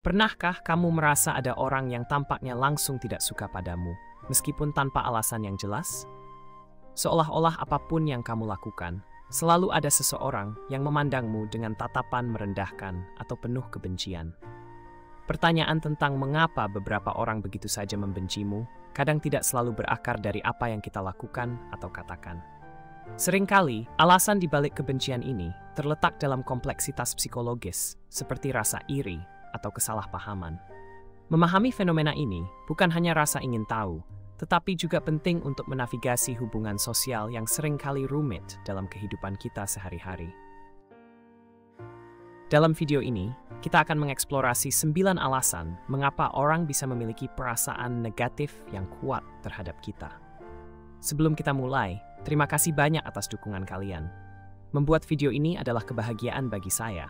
Pernahkah kamu merasa ada orang yang tampaknya langsung tidak suka padamu, meskipun tanpa alasan yang jelas? Seolah-olah apapun yang kamu lakukan, selalu ada seseorang yang memandangmu dengan tatapan merendahkan atau penuh kebencian. Pertanyaan tentang mengapa beberapa orang begitu saja membencimu, kadang tidak selalu berakar dari apa yang kita lakukan atau katakan. Seringkali, alasan di balik kebencian ini terletak dalam kompleksitas psikologis, seperti rasa iri atau kesalahpahaman. Memahami fenomena ini bukan hanya rasa ingin tahu, tetapi juga penting untuk menavigasi hubungan sosial yang seringkali rumit dalam kehidupan kita sehari-hari. Dalam video ini, kita akan mengeksplorasi 9 alasan mengapa orang bisa memiliki perasaan negatif yang kuat terhadap kita. Sebelum kita mulai, terima kasih banyak atas dukungan kalian. Membuat video ini adalah kebahagiaan bagi saya,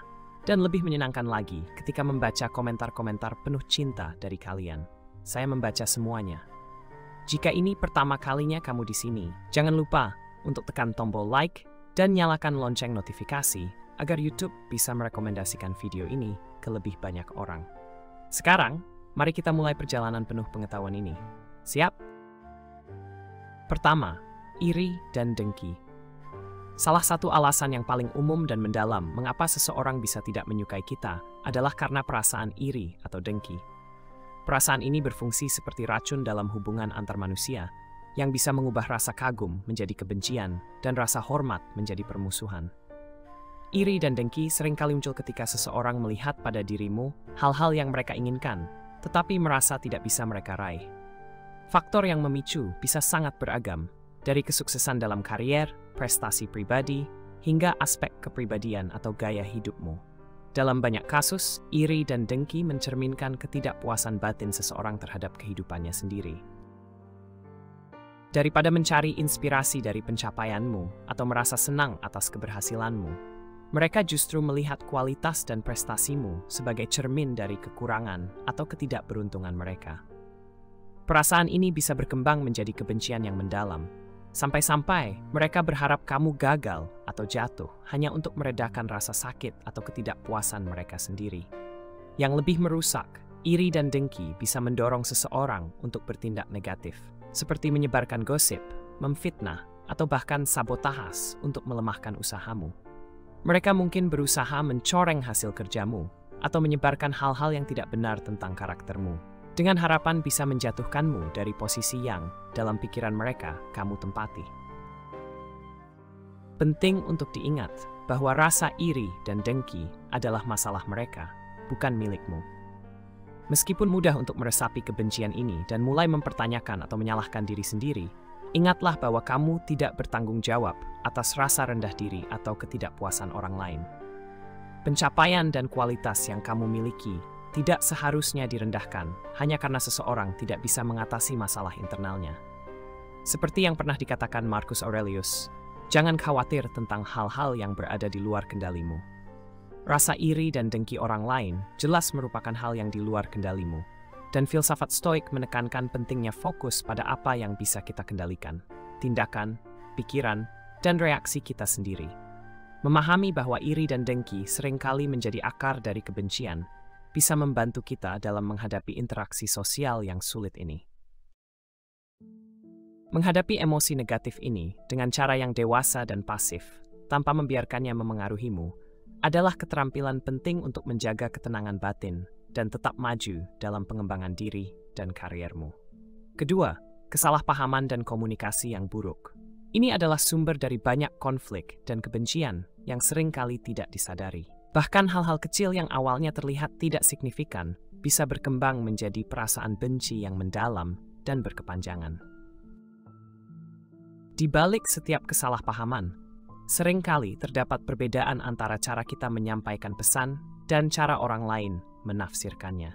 dan lebih menyenangkan lagi ketika membaca komentar-komentar penuh cinta dari kalian. Saya membaca semuanya. Jika ini pertama kalinya kamu di sini, jangan lupa untuk tekan tombol like dan nyalakan lonceng notifikasi agar YouTube bisa merekomendasikan video ini ke lebih banyak orang. Sekarang, mari kita mulai perjalanan penuh pengetahuan ini. Siap? Pertama, iri dan dengki. Salah satu alasan yang paling umum dan mendalam mengapa seseorang bisa tidak menyukai kita adalah karena perasaan iri atau dengki. Perasaan ini berfungsi seperti racun dalam hubungan antar manusia yang bisa mengubah rasa kagum menjadi kebencian dan rasa hormat menjadi permusuhan. Iri dan dengki seringkali muncul ketika seseorang melihat pada dirimu hal-hal yang mereka inginkan, tetapi merasa tidak bisa mereka raih. Faktor yang memicu bisa sangat beragam, dari kesuksesan dalam karier, prestasi pribadi, hingga aspek kepribadian atau gaya hidupmu. Dalam banyak kasus, iri dan dengki mencerminkan ketidakpuasan batin seseorang terhadap kehidupannya sendiri. Daripada mencari inspirasi dari pencapaianmu atau merasa senang atas keberhasilanmu, mereka justru melihat kualitas dan prestasimu sebagai cermin dari kekurangan atau ketidakberuntungan mereka. Perasaan ini bisa berkembang menjadi kebencian yang mendalam, sampai-sampai mereka berharap kamu gagal atau jatuh hanya untuk meredakan rasa sakit atau ketidakpuasan mereka sendiri. Yang lebih merusak, iri dan dengki bisa mendorong seseorang untuk bertindak negatif, seperti menyebarkan gosip, memfitnah, atau bahkan sabotase untuk melemahkan usahamu. Mereka mungkin berusaha mencoreng hasil kerjamu atau menyebarkan hal-hal yang tidak benar tentang karaktermu, dengan harapan bisa menjatuhkanmu dari posisi yang, dalam pikiran mereka, kamu tempati. Penting untuk diingat bahwa rasa iri dan dengki adalah masalah mereka, bukan milikmu. Meskipun mudah untuk meresapi kebencian ini dan mulai mempertanyakan atau menyalahkan diri sendiri, ingatlah bahwa kamu tidak bertanggung jawab atas rasa rendah diri atau ketidakpuasan orang lain. Pencapaian dan kualitas yang kamu miliki tidak seharusnya direndahkan hanya karena seseorang tidak bisa mengatasi masalah internalnya. Seperti yang pernah dikatakan Marcus Aurelius, jangan khawatir tentang hal-hal yang berada di luar kendalimu. Rasa iri dan dengki orang lain jelas merupakan hal yang di luar kendalimu, dan filsafat Stoik menekankan pentingnya fokus pada apa yang bisa kita kendalikan, tindakan, pikiran, dan reaksi kita sendiri. Memahami bahwa iri dan dengki seringkali menjadi akar dari kebencian bisa membantu kita dalam menghadapi interaksi sosial yang sulit ini. Menghadapi emosi negatif ini dengan cara yang dewasa dan pasif, tanpa membiarkannya memengaruhimu, adalah keterampilan penting untuk menjaga ketenangan batin dan tetap maju dalam pengembangan diri dan kariermu. Kedua, kesalahpahaman dan komunikasi yang buruk. Ini adalah sumber dari banyak konflik dan kebencian yang seringkali tidak disadari. Bahkan hal-hal kecil yang awalnya terlihat tidak signifikan bisa berkembang menjadi perasaan benci yang mendalam dan berkepanjangan. Di balik setiap kesalahpahaman, seringkali terdapat perbedaan antara cara kita menyampaikan pesan dan cara orang lain menafsirkannya.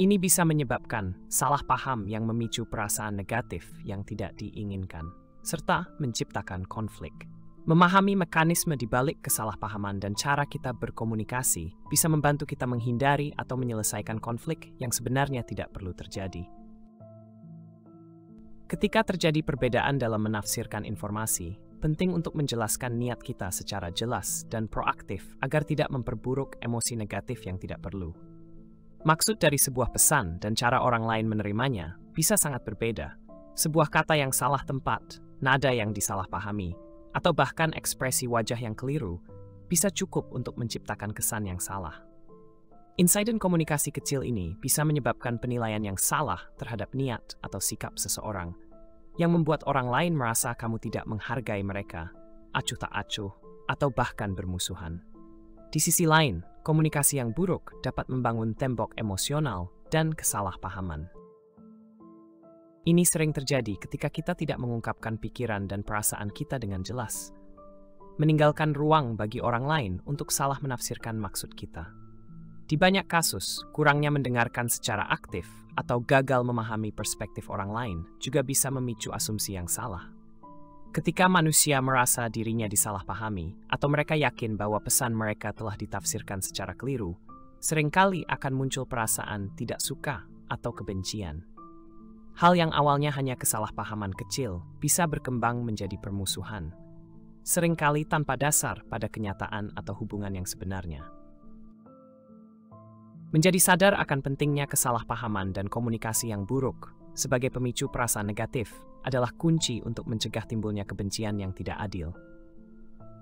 Ini bisa menyebabkan salah paham yang memicu perasaan negatif yang tidak diinginkan, serta menciptakan konflik. Memahami mekanisme di balik kesalahpahaman dan cara kita berkomunikasi bisa membantu kita menghindari atau menyelesaikan konflik yang sebenarnya tidak perlu terjadi. Ketika terjadi perbedaan dalam menafsirkan informasi, penting untuk menjelaskan niat kita secara jelas dan proaktif agar tidak memperburuk emosi negatif yang tidak perlu. Maksud dari sebuah pesan dan cara orang lain menerimanya bisa sangat berbeda. Sebuah kata yang salah tempat, nada yang disalahpahami, atau bahkan ekspresi wajah yang keliru bisa cukup untuk menciptakan kesan yang salah. Insiden komunikasi kecil ini bisa menyebabkan penilaian yang salah terhadap niat atau sikap seseorang, yang membuat orang lain merasa kamu tidak menghargai mereka, acuh tak acuh, atau bahkan bermusuhan. Di sisi lain, komunikasi yang buruk dapat membangun tembok emosional dan kesalahpahaman. Ini sering terjadi ketika kita tidak mengungkapkan pikiran dan perasaan kita dengan jelas, meninggalkan ruang bagi orang lain untuk salah menafsirkan maksud kita. Di banyak kasus, kurangnya mendengarkan secara aktif atau gagal memahami perspektif orang lain juga bisa memicu asumsi yang salah. Ketika manusia merasa dirinya disalahpahami atau mereka yakin bahwa pesan mereka telah ditafsirkan secara keliru, seringkali akan muncul perasaan tidak suka atau kebencian. Hal yang awalnya hanya kesalahpahaman kecil bisa berkembang menjadi permusuhan, seringkali tanpa dasar pada kenyataan atau hubungan yang sebenarnya. Menjadi sadar akan pentingnya kesalahpahaman dan komunikasi yang buruk sebagai pemicu perasaan negatif adalah kunci untuk mencegah timbulnya kebencian yang tidak adil.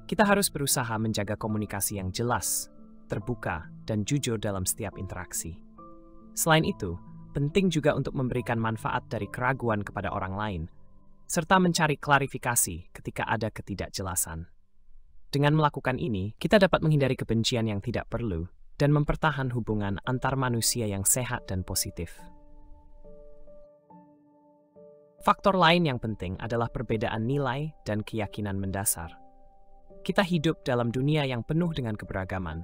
Kita harus berusaha menjaga komunikasi yang jelas, terbuka, dan jujur dalam setiap interaksi. Selain itu, penting juga untuk memberikan manfaat dari keraguan kepada orang lain, serta mencari klarifikasi ketika ada ketidakjelasan. Dengan melakukan ini, kita dapat menghindari kebencian yang tidak perlu dan mempertahankan hubungan antar manusia yang sehat dan positif. Faktor lain yang penting adalah perbedaan nilai dan keyakinan mendasar. Kita hidup dalam dunia yang penuh dengan keberagaman,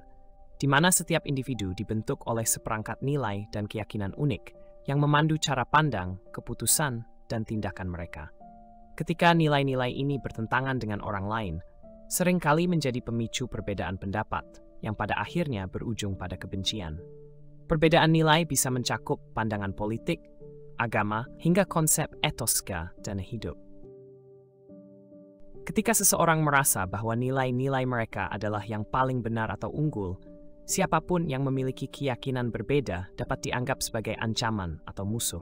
di mana setiap individu dibentuk oleh seperangkat nilai dan keyakinan unik yang memandu cara pandang, keputusan, dan tindakan mereka. Ketika nilai-nilai ini bertentangan dengan orang lain, seringkali menjadi pemicu perbedaan pendapat yang pada akhirnya berujung pada kebencian. Perbedaan nilai bisa mencakup pandangan politik, agama, hingga konsep etos dan hidup. Ketika seseorang merasa bahwa nilai-nilai mereka adalah yang paling benar atau unggul, siapapun yang memiliki keyakinan berbeda dapat dianggap sebagai ancaman atau musuh.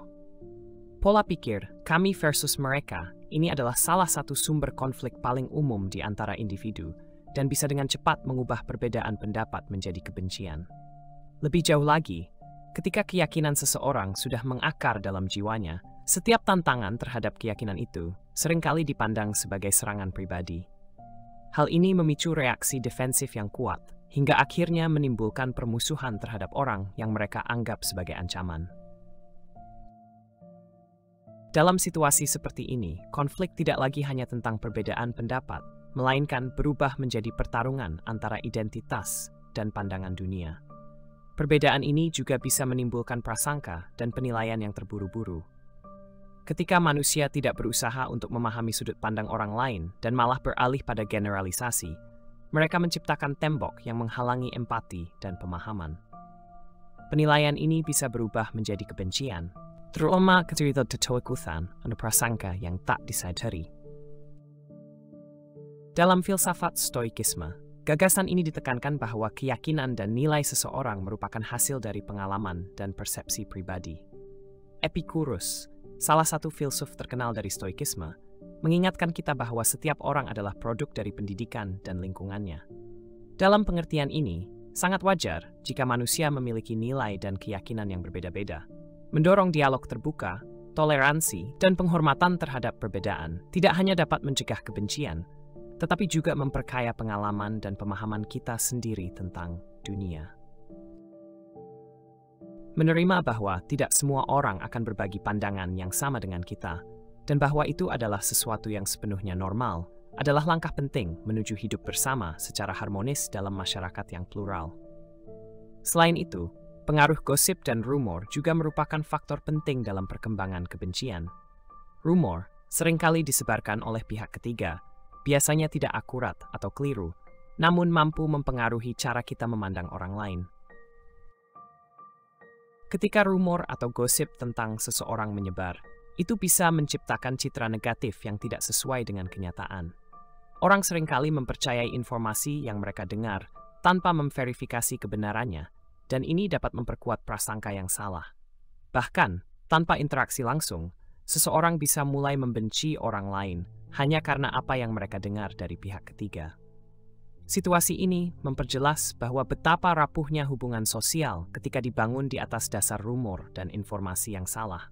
Pola pikir kami versus mereka ini adalah salah satu sumber konflik paling umum di antara individu dan bisa dengan cepat mengubah perbedaan pendapat menjadi kebencian. Lebih jauh lagi, ketika keyakinan seseorang sudah mengakar dalam jiwanya, setiap tantangan terhadap keyakinan itu seringkali dipandang sebagai serangan pribadi. Hal ini memicu reaksi defensif yang kuat, hingga akhirnya menimbulkan permusuhan terhadap orang yang mereka anggap sebagai ancaman. Dalam situasi seperti ini, konflik tidak lagi hanya tentang perbedaan pendapat, melainkan berubah menjadi pertarungan antara identitas dan pandangan dunia. Perbedaan ini juga bisa menimbulkan prasangka dan penilaian yang terburu-buru. Ketika manusia tidak berusaha untuk memahami sudut pandang orang lain dan malah beralih pada generalisasi, mereka menciptakan tembok yang menghalangi empati dan pemahaman. Penilaian ini bisa berubah menjadi kebencian, terutama ketika ketakutan atau prasangka yang tak disadari. Dalam filsafat Stoikisme, gagasan ini ditekankan bahwa keyakinan dan nilai seseorang merupakan hasil dari pengalaman dan persepsi pribadi. Epicurus, salah satu filsuf terkenal dari Stoikisme, mengingatkan kita bahwa setiap orang adalah produk dari pendidikan dan lingkungannya. Dalam pengertian ini, sangat wajar jika manusia memiliki nilai dan keyakinan yang berbeda-beda. Mendorong dialog terbuka, toleransi, dan penghormatan terhadap perbedaan tidak hanya dapat mencegah kebencian, tetapi juga memperkaya pengalaman dan pemahaman kita sendiri tentang dunia. Menerima bahwa tidak semua orang akan berbagi pandangan yang sama dengan kita, dan bahwa itu adalah sesuatu yang sepenuhnya normal, adalah langkah penting menuju hidup bersama secara harmonis dalam masyarakat yang plural. Selain itu, pengaruh gosip dan rumor juga merupakan faktor penting dalam perkembangan kebencian. Rumor seringkali disebarkan oleh pihak ketiga, biasanya tidak akurat atau keliru, namun mampu mempengaruhi cara kita memandang orang lain. Ketika rumor atau gosip tentang seseorang menyebar, itu bisa menciptakan citra negatif yang tidak sesuai dengan kenyataan. Orang seringkali mempercayai informasi yang mereka dengar tanpa memverifikasi kebenarannya, dan ini dapat memperkuat prasangka yang salah. Bahkan, tanpa interaksi langsung, seseorang bisa mulai membenci orang lain hanya karena apa yang mereka dengar dari pihak ketiga. Situasi ini memperjelas bahwa betapa rapuhnya hubungan sosial ketika dibangun di atas dasar rumor dan informasi yang salah.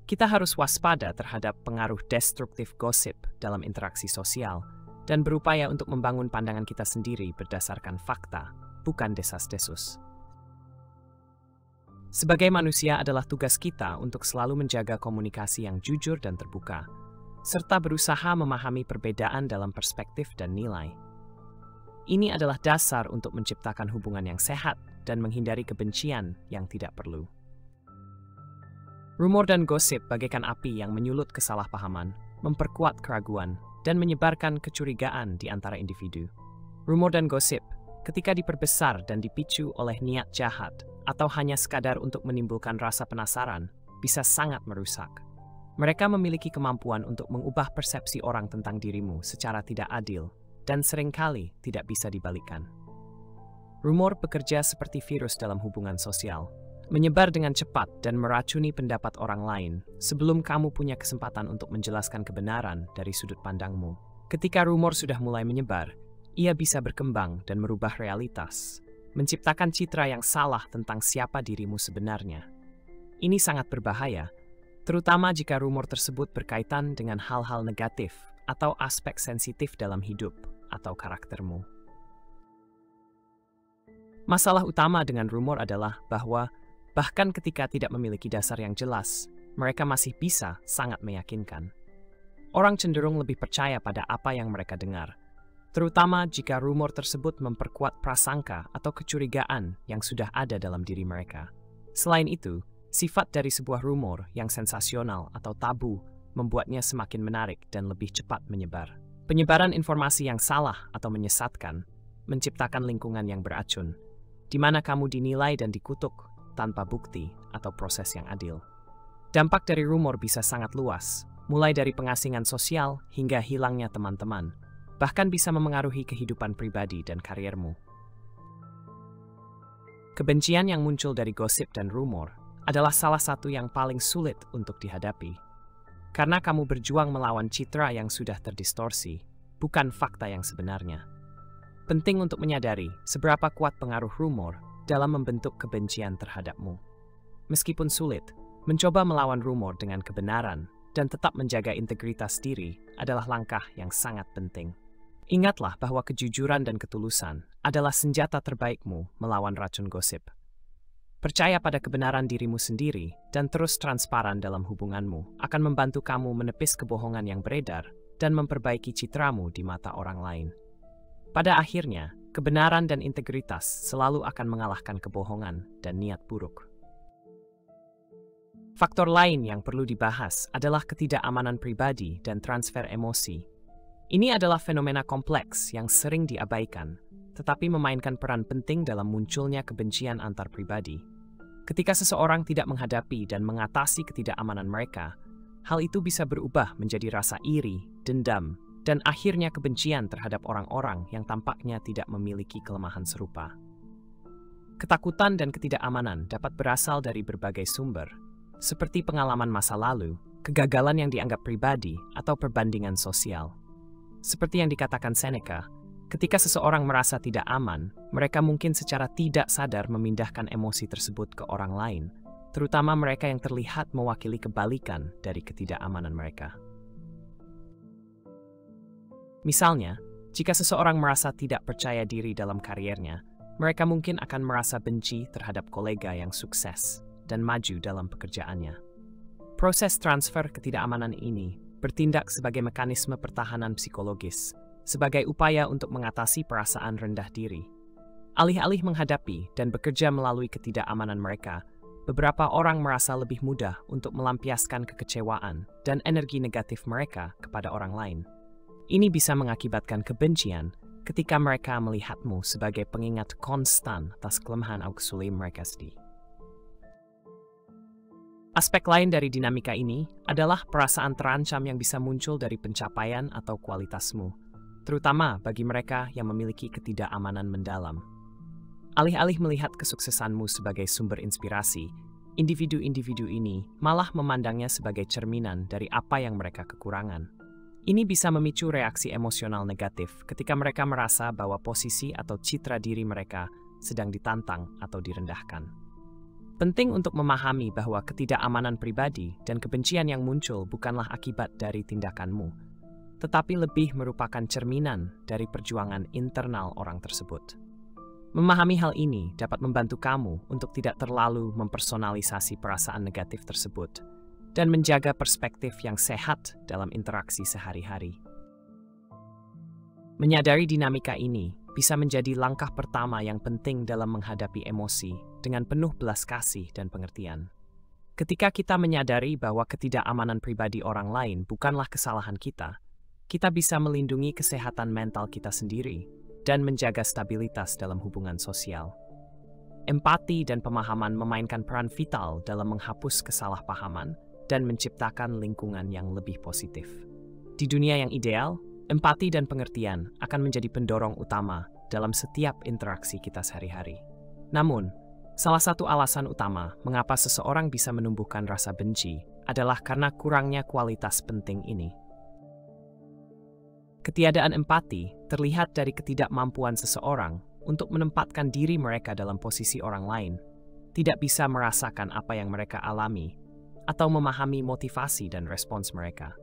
Kita harus waspada terhadap pengaruh destruktif gosip dalam interaksi sosial dan berupaya untuk membangun pandangan kita sendiri berdasarkan fakta, bukan desas-desus. Sebagai manusia adalah tugas kita untuk selalu menjaga komunikasi yang jujur dan terbuka, serta berusaha memahami perbedaan dalam perspektif dan nilai. Ini adalah dasar untuk menciptakan hubungan yang sehat dan menghindari kebencian yang tidak perlu. Rumor dan gosip bagaikan api yang menyulut kesalahpahaman, memperkuat keraguan, dan menyebarkan kecurigaan di antara individu. Rumor dan gosip, ketika diperbesar dan dipicu oleh niat jahat atau hanya sekadar untuk menimbulkan rasa penasaran, bisa sangat merusak. Mereka memiliki kemampuan untuk mengubah persepsi orang tentang dirimu secara tidak adil, dan seringkali tidak bisa dibalikkan. Rumor bekerja seperti virus dalam hubungan sosial, menyebar dengan cepat dan meracuni pendapat orang lain sebelum kamu punya kesempatan untuk menjelaskan kebenaran dari sudut pandangmu. Ketika rumor sudah mulai menyebar, ia bisa berkembang dan merubah realitas, menciptakan citra yang salah tentang siapa dirimu sebenarnya. Ini sangat berbahaya, terutama jika rumor tersebut berkaitan dengan hal-hal negatif atau aspek sensitif dalam hidup atau karaktermu. Masalah utama dengan rumor adalah bahwa bahkan ketika tidak memiliki dasar yang jelas, mereka masih bisa sangat meyakinkan. Orang cenderung lebih percaya pada apa yang mereka dengar, terutama jika rumor tersebut memperkuat prasangka atau kecurigaan yang sudah ada dalam diri mereka. Selain itu, sifat dari sebuah rumor yang sensasional atau tabu membuatnya semakin menarik dan lebih cepat menyebar. Penyebaran informasi yang salah atau menyesatkan menciptakan lingkungan yang beracun, di mana kamu dinilai dan dikutuk tanpa bukti atau proses yang adil. Dampak dari rumor bisa sangat luas, mulai dari pengasingan sosial hingga hilangnya teman-teman, bahkan bisa memengaruhi kehidupan pribadi dan kariermu. Kebencian yang muncul dari gosip dan rumor adalah salah satu yang paling sulit untuk dihadapi. Karena kamu berjuang melawan citra yang sudah terdistorsi, bukan fakta yang sebenarnya. Penting untuk menyadari seberapa kuat pengaruh rumor dalam membentuk kebencian terhadapmu. Meskipun sulit, mencoba melawan rumor dengan kebenaran dan tetap menjaga integritas diri adalah langkah yang sangat penting. Ingatlah bahwa kejujuran dan ketulusan adalah senjata terbaikmu melawan racun gosip. Percaya pada kebenaran dirimu sendiri dan terus transparan dalam hubunganmu akan membantu kamu menepis kebohongan yang beredar dan memperbaiki citramu di mata orang lain. Pada akhirnya, kebenaran dan integritas selalu akan mengalahkan kebohongan dan niat buruk. Faktor lain yang perlu dibahas adalah ketidakamanan pribadi dan transfer emosi. Ini adalah fenomena kompleks yang sering diabaikan, tetapi memainkan peran penting dalam munculnya kebencian antar pribadi. Ketika seseorang tidak menghadapi dan mengatasi ketidakamanan mereka, hal itu bisa berubah menjadi rasa iri, dendam, dan akhirnya kebencian terhadap orang-orang yang tampaknya tidak memiliki kelemahan serupa. Ketakutan dan ketidakamanan dapat berasal dari berbagai sumber, seperti pengalaman masa lalu, kegagalan yang dianggap pribadi, atau perbandingan sosial. Seperti yang dikatakan Seneca, ketika seseorang merasa tidak aman, mereka mungkin secara tidak sadar memindahkan emosi tersebut ke orang lain, terutama mereka yang terlihat mewakili kebalikan dari ketidakamanan mereka. Misalnya, jika seseorang merasa tidak percaya diri dalam kariernya, mereka mungkin akan merasa benci terhadap kolega yang sukses dan maju dalam pekerjaannya. Proses transfer ketidakamanan ini bertindak sebagai mekanisme pertahanan psikologis, sebagai upaya untuk mengatasi perasaan rendah diri. Alih-alih menghadapi dan bekerja melalui ketidakamanan mereka, beberapa orang merasa lebih mudah untuk melampiaskan kekecewaan dan energi negatif mereka kepada orang lain. Ini bisa mengakibatkan kebencian ketika mereka melihatmu sebagai pengingat konstan atas kelemahan auxilium mereka sendiri. Aspek lain dari dinamika ini adalah perasaan terancam yang bisa muncul dari pencapaian atau kualitasmu, terutama bagi mereka yang memiliki ketidakamanan mendalam. Alih-alih melihat kesuksesanmu sebagai sumber inspirasi, individu-individu ini malah memandangnya sebagai cerminan dari apa yang mereka kekurangan. Ini bisa memicu reaksi emosional negatif ketika mereka merasa bahwa posisi atau citra diri mereka sedang ditantang atau direndahkan. Penting untuk memahami bahwa ketidakamanan pribadi dan kebencian yang muncul bukanlah akibat dari tindakanmu, tetapi lebih merupakan cerminan dari perjuangan internal orang tersebut. Memahami hal ini dapat membantu kamu untuk tidak terlalu mempersonalisasi perasaan negatif tersebut dan menjaga perspektif yang sehat dalam interaksi sehari-hari. Menyadari dinamika ini bisa menjadi langkah pertama yang penting dalam menghadapi emosi dengan penuh belas kasih dan pengertian. Ketika kita menyadari bahwa ketidakamanan pribadi orang lain bukanlah kesalahan kita bisa melindungi kesehatan mental kita sendiri dan menjaga stabilitas dalam hubungan sosial. Empati dan pemahaman memainkan peran vital dalam menghapus kesalahpahaman dan menciptakan lingkungan yang lebih positif. Di dunia yang ideal, empati dan pengertian akan menjadi pendorong utama dalam setiap interaksi kita sehari-hari. Namun, salah satu alasan utama mengapa seseorang bisa menumbuhkan rasa benci adalah karena kurangnya kualitas penting ini. Ketiadaan empati terlihat dari ketidakmampuan seseorang untuk menempatkan diri mereka dalam posisi orang lain, tidak bisa merasakan apa yang mereka alami, atau memahami motivasi dan respons mereka.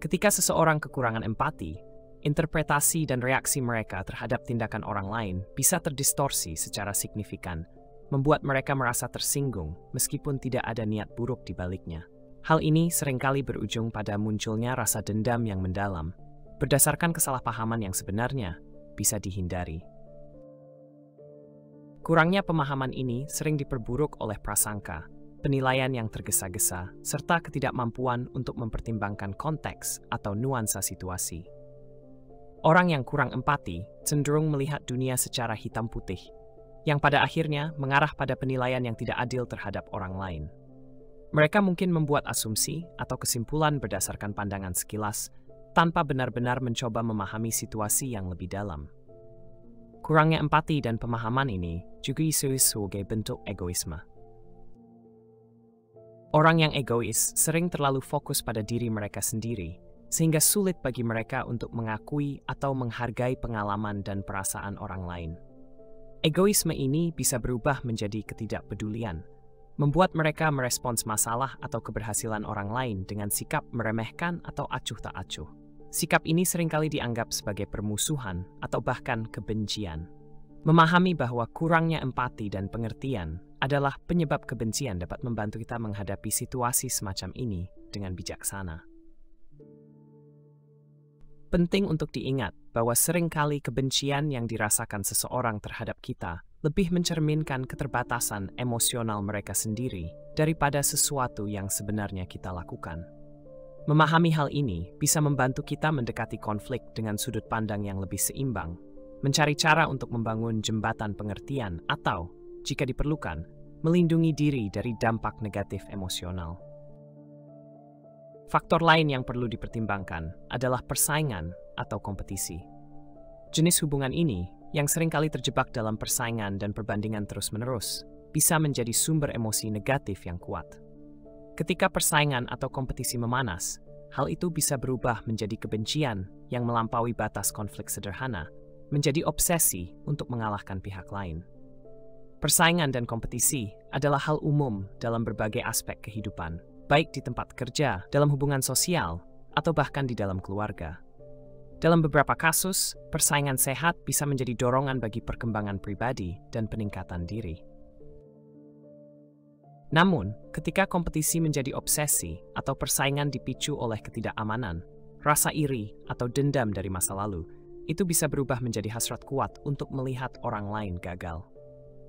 Ketika seseorang kekurangan empati, interpretasi dan reaksi mereka terhadap tindakan orang lain bisa terdistorsi secara signifikan, membuat mereka merasa tersinggung meskipun tidak ada niat buruk di baliknya. Hal ini seringkali berujung pada munculnya rasa dendam yang mendalam, berdasarkan kesalahpahaman yang sebenarnya bisa dihindari. Kurangnya pemahaman ini sering diperburuk oleh prasangka, penilaian yang tergesa-gesa, serta ketidakmampuan untuk mempertimbangkan konteks atau nuansa situasi. Orang yang kurang empati cenderung melihat dunia secara hitam putih, yang pada akhirnya mengarah pada penilaian yang tidak adil terhadap orang lain. Mereka mungkin membuat asumsi atau kesimpulan berdasarkan pandangan sekilas, tanpa benar-benar mencoba memahami situasi yang lebih dalam. Kurangnya empati dan pemahaman ini juga disebut sebagai bentuk egoisme. Orang yang egois sering terlalu fokus pada diri mereka sendiri, sehingga sulit bagi mereka untuk mengakui atau menghargai pengalaman dan perasaan orang lain. Egoisme ini bisa berubah menjadi ketidakpedulian, membuat mereka merespons masalah atau keberhasilan orang lain dengan sikap meremehkan atau acuh tak acuh. Sikap ini seringkali dianggap sebagai permusuhan atau bahkan kebencian. Memahami bahwa kurangnya empati dan pengertian adalah penyebab kebencian dapat membantu kita menghadapi situasi semacam ini dengan bijaksana. Penting untuk diingat bahwa seringkali kebencian yang dirasakan seseorang terhadap kita lebih mencerminkan keterbatasan emosional mereka sendiri daripada sesuatu yang sebenarnya kita lakukan. Memahami hal ini bisa membantu kita mendekati konflik dengan sudut pandang yang lebih seimbang, mencari cara untuk membangun jembatan pengertian atau, jika diperlukan, melindungi diri dari dampak negatif emosional. Faktor lain yang perlu dipertimbangkan adalah persaingan atau kompetisi. Jenis hubungan ini, yang seringkali terjebak dalam persaingan dan perbandingan terus-menerus, bisa menjadi sumber emosi negatif yang kuat. Ketika persaingan atau kompetisi memanas, hal itu bisa berubah menjadi kebencian yang melampaui batas konflik sederhana, menjadi obsesi untuk mengalahkan pihak lain. Persaingan dan kompetisi adalah hal umum dalam berbagai aspek kehidupan, baik di tempat kerja, dalam hubungan sosial, atau bahkan di dalam keluarga. Dalam beberapa kasus, persaingan sehat bisa menjadi dorongan bagi perkembangan pribadi dan peningkatan diri. Namun, ketika kompetisi menjadi obsesi atau persaingan dipicu oleh ketidakamanan, rasa iri atau dendam dari masa lalu, itu bisa berubah menjadi hasrat kuat untuk melihat orang lain gagal.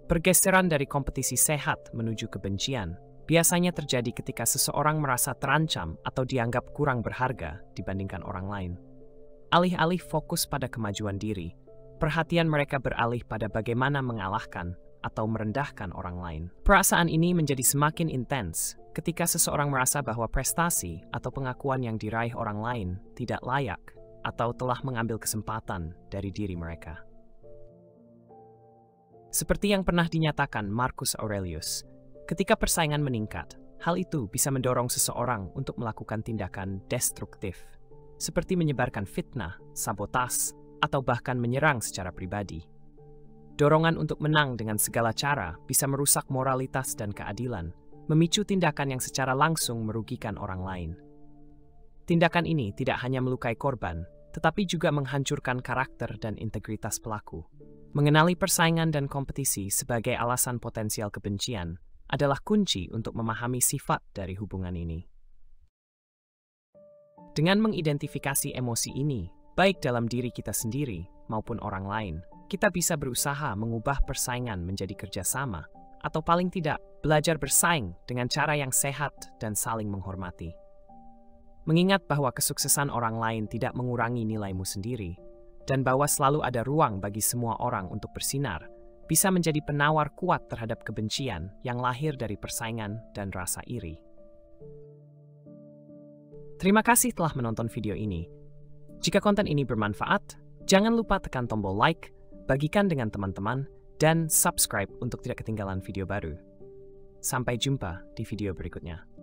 Pergeseran dari kompetisi sehat menuju kebencian biasanya terjadi ketika seseorang merasa terancam atau dianggap kurang berharga dibandingkan orang lain. Alih-alih fokus pada kemajuan diri, perhatian mereka beralih pada bagaimana mengalahkan atau merendahkan orang lain. Perasaan ini menjadi semakin intens ketika seseorang merasa bahwa prestasi atau pengakuan yang diraih orang lain tidak layak atau telah mengambil kesempatan dari diri mereka. Seperti yang pernah dinyatakan Marcus Aurelius, ketika persaingan meningkat, hal itu bisa mendorong seseorang untuk melakukan tindakan destruktif, seperti menyebarkan fitnah, sabotas, atau bahkan menyerang secara pribadi. Dorongan untuk menang dengan segala cara bisa merusak moralitas dan keadilan, memicu tindakan yang secara langsung merugikan orang lain. Tindakan ini tidak hanya melukai korban, tetapi juga menghancurkan karakter dan integritas pelaku. Mengenali persaingan dan kompetisi sebagai alasan potensial kebencian adalah kunci untuk memahami sifat dari hubungan ini. Dengan mengidentifikasi emosi ini, baik dalam diri kita sendiri maupun orang lain, kita bisa berusaha mengubah persaingan menjadi kerjasama, atau paling tidak, belajar bersaing dengan cara yang sehat dan saling menghormati. Mengingat bahwa kesuksesan orang lain tidak mengurangi nilaimu sendiri, dan bahwa selalu ada ruang bagi semua orang untuk bersinar, bisa menjadi penawar kuat terhadap kebencian yang lahir dari persaingan dan rasa iri. Terima kasih telah menonton video ini. Jika konten ini bermanfaat, jangan lupa tekan tombol like, bagikan dengan teman-teman, dan subscribe untuk tidak ketinggalan video baru. Sampai jumpa di video berikutnya.